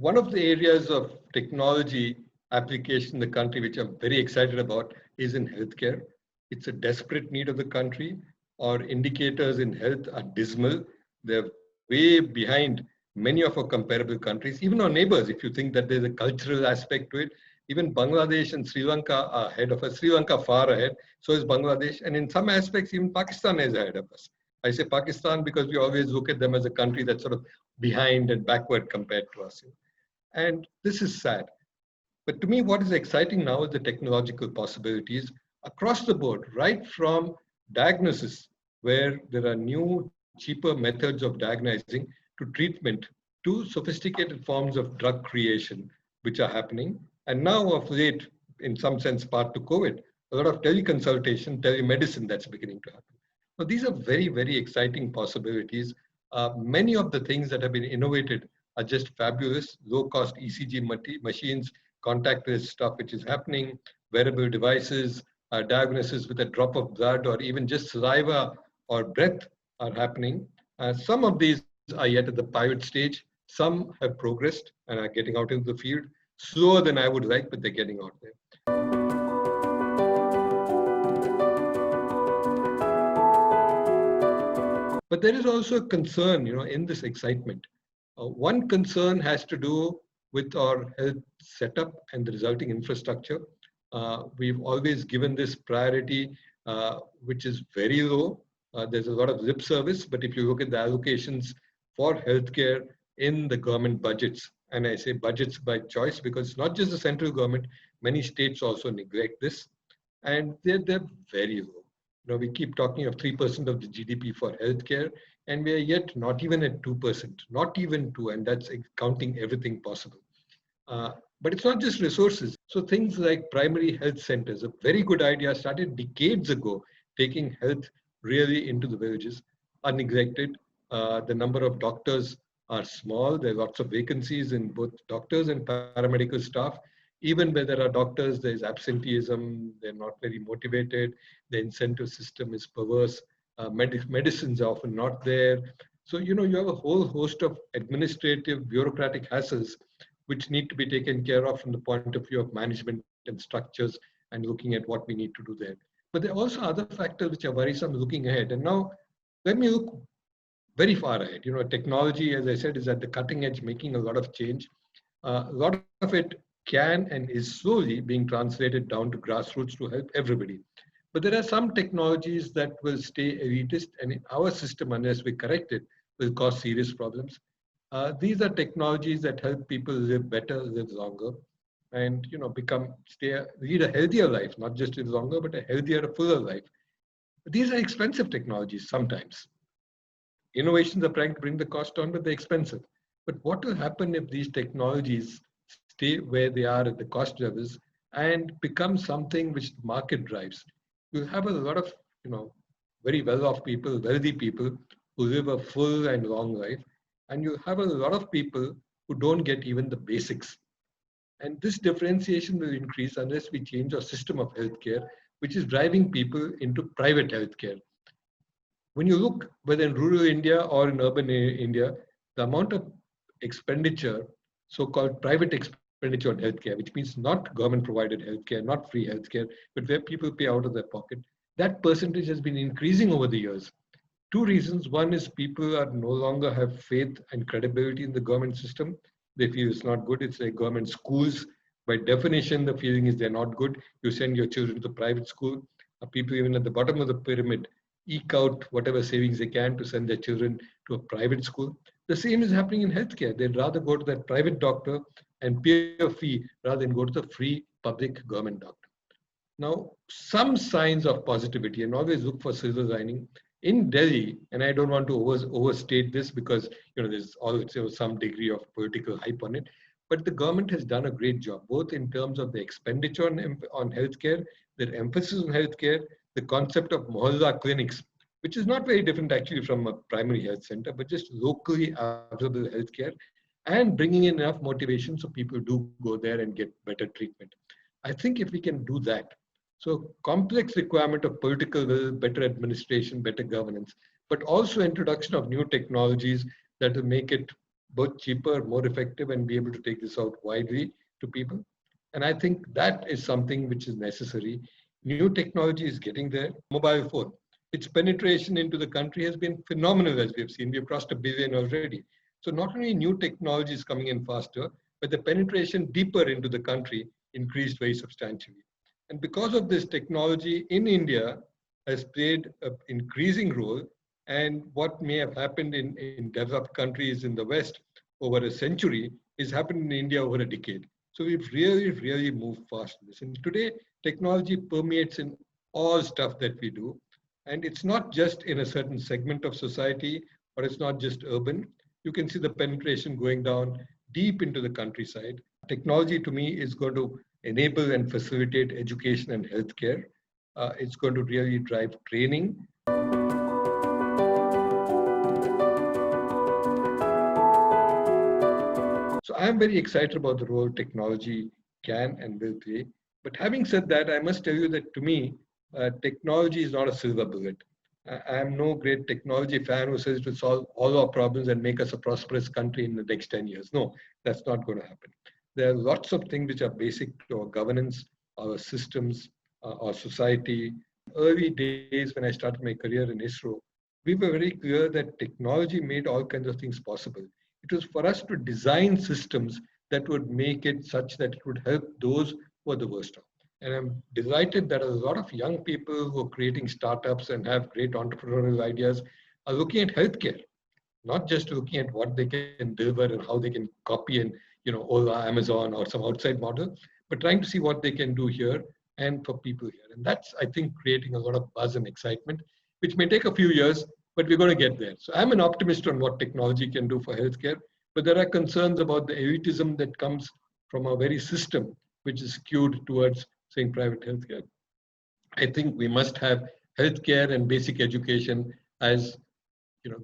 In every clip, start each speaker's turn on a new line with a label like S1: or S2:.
S1: one of the areas of technology application in the country, which I'm very excited about, is in healthcare. It's a desperate need of the country. Our indicators in health are dismal. They're way behind many of our comparable countries, even our neighbors. If you think that there's a cultural aspect to it, even Bangladesh and Sri Lanka are ahead of us. Sri Lanka far ahead, so is Bangladesh. And in some aspects, even Pakistan is ahead of us. I say Pakistan because we always look at them as a country that's sort of behind and backward compared to us. And this is sad. But to me, what is exciting now is the technological possibilities across the board, right from diagnosis, where there are new, cheaper methods of diagnosing, to treatment, to sophisticated forms of drug creation, which are happening. And now, of late, in some sense, part to COVID, a lot of teleconsultation, telemedicine that's beginning to happen. So these are very, very exciting possibilities. Many of the things that have been innovated are just fabulous. Low-cost ECG machines, contactless stuff which is happening, wearable devices, diagnosis with a drop of blood or even just saliva or breath are happening. Some of these are yet at the pilot stage. Some have progressed and are getting out into the field. Slower than I would like, but they're getting out there. But there is also a concern, in this excitement. One concern has to do with our health setup and the resulting infrastructure. We've always given this priority, which is very low. There's a lot of lip service, but if you look at the allocations for healthcare in the government budgets, and I say budgets by choice because it's not just the central government, many states also neglect this, and they're very low. We keep talking of 3% of the GDP for healthcare, and we are yet not even at 2%, not even 2%, and that's counting everything possible. But it's not just resources. So things like primary health centers, a very good idea, started decades ago, taking health really into the villages, are neglected. The number of doctors are small. There are lots of vacancies in both doctors and paramedical staff. Even where there are doctors, there's absenteeism, they're not very motivated, the incentive system is perverse, medicines are often not there. So, you have a whole host of administrative, bureaucratic hassles which need to be taken care of from the point of view of management and structures and looking at what we need to do there. But there are also other factors which are worrisome looking ahead. And now, let me look very far ahead. Technology, as I said, is at the cutting edge, making a lot of change. A lot of it can and is slowly being translated down to grassroots to help everybody. But there are some technologies that will stay elitist, and in our system, unless we correct it, will cause serious problems. These are technologies that help people live better, live longer, and lead a healthier life, not just live longer, but a healthier, fuller life. But these are expensive technologies sometimes. Innovations are trying to bring the cost down, but they're expensive. But what will happen if these technologies stay where they are at the cost levels and become something which the market drives? You'll have a lot of, very well-off people, wealthy people who live a full and long life. And you have a lot of people who don't get even the basics. And this differentiation will increase unless we change our system of healthcare, which is driving people into private healthcare. When you look whether in rural India or in urban India, the amount of expenditure, so-called private expenditure on healthcare, which means not government-provided healthcare, not free healthcare, but where people pay out of their pocket, that percentage has been increasing over the years. Two reasons. One is people are no longer have faith and credibility in the government system. They feel it's not good. It's like government schools. By definition, the feeling is they're not good. You send your children to private school. People even at the bottom of the pyramid eke out whatever savings they can to send their children to a private school. The same is happening in healthcare. They'd rather go to that private doctor and pay a fee rather than go to the free public government doctor. Now, some signs of positivity, and always look for silver lining. In Delhi, and I don't want to overstate this because there's also some degree of political hype on it, but the government has done a great job, both in terms of the expenditure on healthcare, their emphasis on healthcare, the concept of mohalla clinics, which is not very different actually from a primary health center, but just locally available healthcare, and bringing in enough motivation so people do go there and get better treatment. I think if we can do that, so complex requirement of political will, better administration, better governance, but also introduction of new technologies that will make it both cheaper, more effective, and be able to take this out widely to people. And I think that is something which is necessary. New technology is getting there. Mobile phone, its penetration into the country has been phenomenal, as we have seen. We have crossed 1 billion already. So not only new technology is coming in faster, but the penetration deeper into the country increased very substantially. And because of this, technology in India has played an increasing role. And what may have happened in developed countries in the West over a century is happened in India over a decade. So we've really moved fast in this. And today, technology permeates in all stuff that we do. And it's not just in a certain segment of society, or it's not just urban. You can see the penetration going down deep into the countryside. Technology to me is going to enable and facilitate education and healthcare. It's going to really drive training. So I am very excited about the role technology can and will play. But having said that, I must tell you that to me, technology is not a silver bullet. I am no great technology fan who says it will solve all our problems and make us a prosperous country in the next 10 years. No, that's not going to happen. There are lots of things which are basic to our governance, our systems, our society. Early days when I started my career in ISRO, we were very clear that technology made all kinds of things possible. It was for us to design systems that would make it such that it would help those who are the worst off. And I'm delighted that a lot of young people who are creating startups and have great entrepreneurial ideas are looking at healthcare, not just looking at what they can deliver and how they can copy and Ola, Amazon, or some outside model, but trying to see what they can do here and for people here. And that's, I think, creating a lot of buzz and excitement, which may take a few years, but we're going to get there. So I'm an optimist on what technology can do for healthcare, but there are concerns about the elitism that comes from a very system which is skewed towards saying private healthcare. I think we must have healthcare and basic education as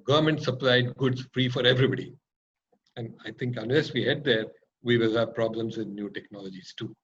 S1: government supplied goods free for everybody. And I think unless we head there, we will have problems with new technologies too.